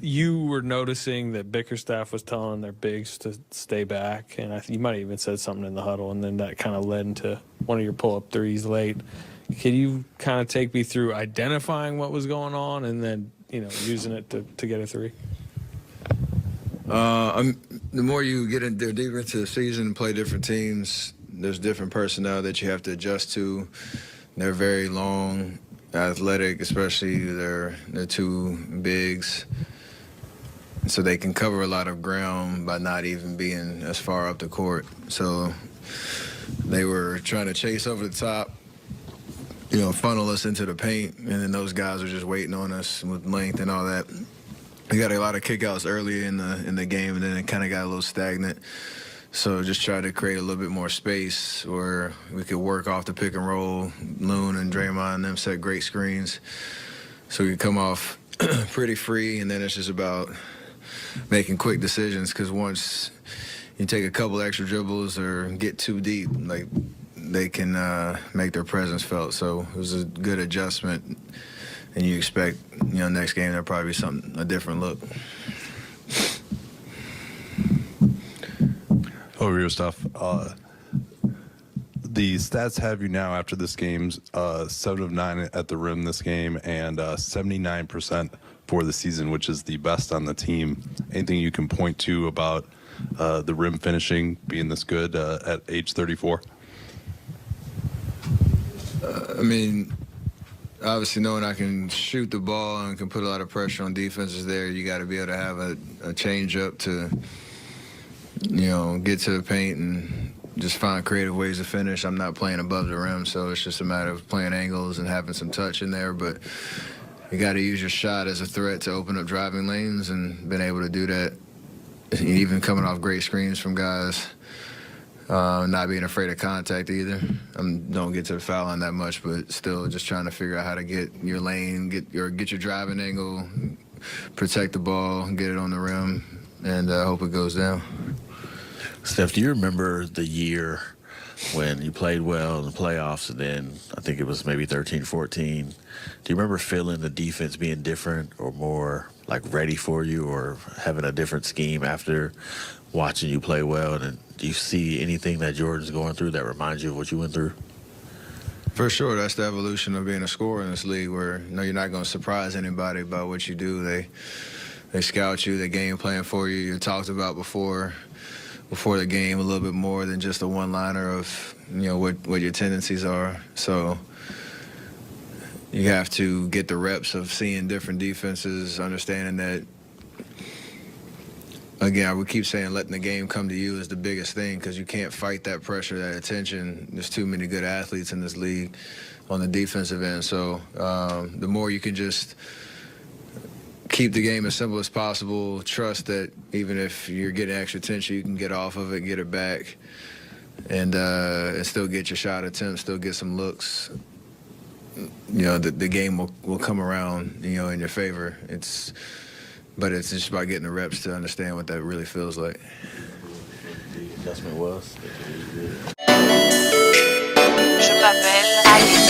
you were noticing that Bickerstaff was telling their bigs to stay back, and you might have even said something in the huddle, and then that kind of led into one of your pull-up threes late. Can you kind of take me through identifying what was going on and then, using it to get a three? The more you get deeper into the season and play different teams, there's different personnel that you have to adjust to. They're very long, athletic, especially their two bigs. So they can cover a lot of ground by not even being as far up the court. So they were trying to chase over the top, funnel us into the paint, and then those guys were just waiting on us with length and all that. We got a lot of kickouts early in the game, and then it kind of got a little stagnant. So just try to create a little bit more space where we could work off the pick and roll. Loon and Draymond and them set great screens, so we could come off pretty free, and then it's just about making quick decisions, because once you take a couple extra dribbles or get too deep, like, they can make their presence felt. So it was a good adjustment, and you expect, next game there'll probably be a different look. Over your stuff. The stats have you now after this game's 7 of 9 at the rim this game, and 79% for the season, which is the best on the team. Anything you can point to about the rim finishing being this good at age 34? Obviously knowing I can shoot the ball and can put a lot of pressure on defenses there, you got to be able to have a change up to, get to the paint and just find creative ways to finish. I'm not playing above the rim, so it's just a matter of playing angles and having some touch in there. But you got to use your shot as a threat to open up driving lanes, and been able to do that, even coming off great screens from guys. Not being afraid of contact either. Don't get to the foul line that much, but still just trying to figure out how to get your lane, get your driving angle, protect the ball, get it on the rim, and hope it goes down. Steph, do you remember the year when you played well in the playoffs, and then I think it was maybe 13, 14? Do you remember feeling the defense being different or more like ready for you, or having a different scheme after watching you play well? And do you see anything that Jordan's going through that reminds you of what you went through? For sure, that's the evolution of being a scorer in this league, where you're not going to surprise anybody about what you do. They scout you, they game plan for you. You talked about before the game a little bit more than just a one-liner of what your tendencies are. So you have to get the reps of seeing different defenses, understanding that. Again, I would keep saying letting the game come to you is the biggest thing, because you can't fight that pressure, that attention. There's too many good athletes in this league on the defensive end. So the more you can just keep the game as simple as possible, trust that even if you're getting extra attention, you can get off of it, get it back, and still get your shot attempts, still get some looks. The game will come around, in your favor. But it's just about getting the reps to understand what that really feels like. The adjustment was. Je m'appelle